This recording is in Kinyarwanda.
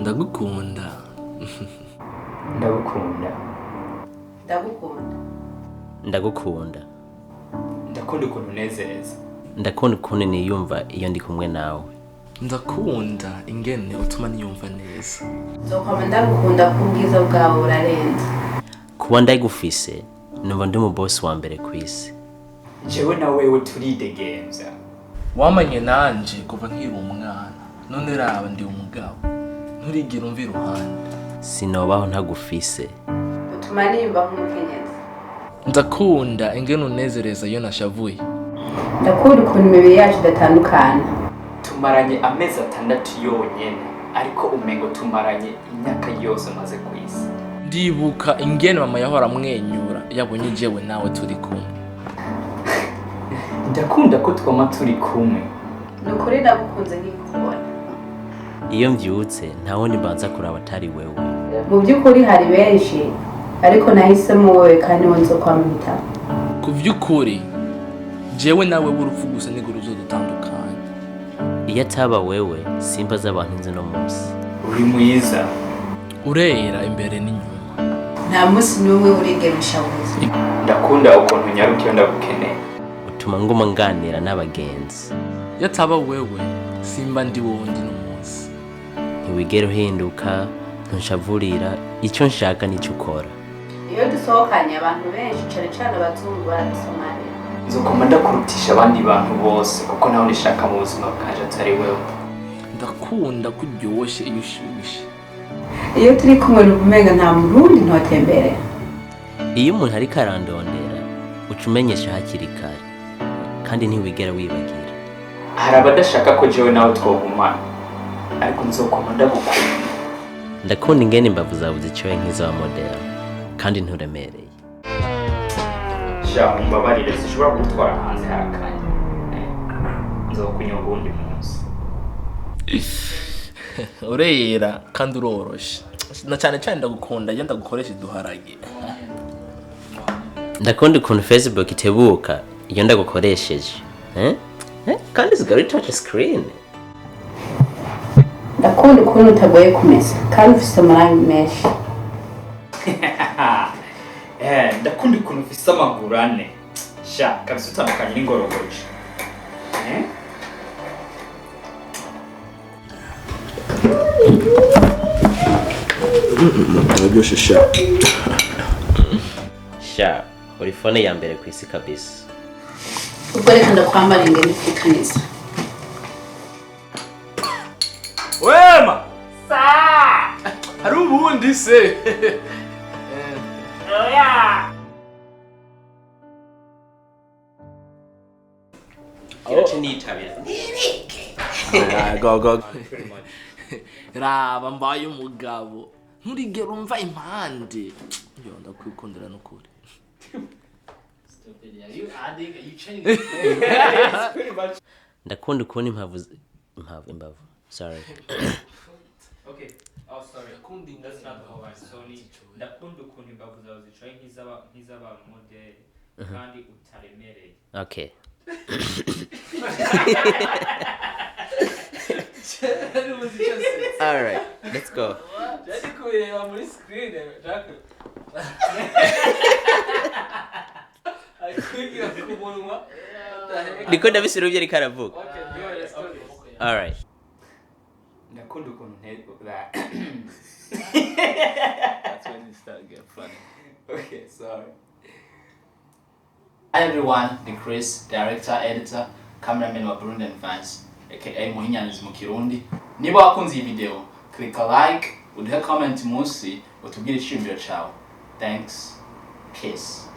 ndagukunda ndagukunda ndagukunda ndagukunda ndakunda ukuntu unezereza ndakunda ukuntu niyumva iyo ndi kumwe nawe ndakunda ingene utuma niyumva neza nzokwama ndagukunda ku bwiza bwawe urarenze kuba ndagufise numva ndi mu boss wa mbere ku isi jewe na wewe turidegemvya wamanye nanje kuva nkiri umwana none raba ndi umugabo nturigera umva iruhande sinobaho ntagufise utuma nimba nk'umukenyezi ndakunda ingene unezereza iyo nashavuye ndakunda ukuntu imibiri yacu idatandukana tumaranye amezi 6 yonyene ariko umengo tumaranye imyaka yose maze ku isi ndibuka ingene mama yahora amwenyura yabonye jewe nawe turi kumwe ndakunda ko twama turi kumwe nukuri ndagukunze nkikubona iyo mvyutse nta wundi mbanza kuraba atari wewe mu by'ukuri hari benshi ariko nahisemo wowe kandi wo nzokwamwita ku vy'ukuri jewe nawe w'urupfu gusa niguru uzodutandukanye iyo ataba wewe simba z'abantu nzi no munsi uri mwiza urera imbere n'inyuma nta munsi n'umwe urigera ushabuza ndakunda ukuntu nyaruka iyo ndagukeneye utuma nguma nganira n'abagenzi iyo ataba wewe simba ndi wondi no munsi ntiwigera uhinduka ntushavurira icyo nshaka nicyo ukora iyo dusohokanye abantu benshi cane cane abazungu baradusomarira nzokoma ndakurutisha abandi bantu bose kuko nawe nishaka mu buzima bwanje atari wewe ndakunda kuryoshe iyo ushushe iyo turi kumwe n'ubumenga nta murundi ntotemberera iyo umuntu ariko arandondera uca umenyesha hakiri kare kandi ntiwigera wibagira hari abadashaka ko jewe nawe twogumana ariko nzokoma ndagukunda ndakunda ingene imbavu zawe zicoye nk'iza wa model kandi nturemereye sha umbabarire zishobora gutwara hanze harakanye nzokunywa ubundi munsi urera kandi uroroshe na cyane cyane ndagukunda iyo ndagukoresha iduharage ndakunda ukuntu Facebook itebuka iyo ndagukoresheje kandi zigari touch screen ndakunda ukuntu utagoye kumesa kandi ufise amarangi menshi ndakunda ukuntu ufise amaguru ane sha kabisa utandukanye n'ingorogoroje araryoshe sha sha uri fone ya mbere ku isi kabisa ubwo reka ndakwambara ingene ifurikanisa wema hari ubundi se go raba mbaye umugabo nturigera umva impande yo ndakwikundira n'ukuri ndakunda ukuntu imbavu sorry okay sorry that's not how I saw it ndakunda ukuntu imbavu zawe zicaye nk'izaba model kandi utaremereye okay all right let's go ndiko ndabisira uvye ariko aravuga all right ndakunda ukuntu that that's when you start getting funny. okay sorry Hi everyone, the Chris, director, editor, cameraman wa Burundi and Fans, aka Muhinyanizi mu Kirundi. Niba wakunze iyi video, click a like, uduhe comment munsi, utubwire ishimiro cawe. Thanks. Kiss.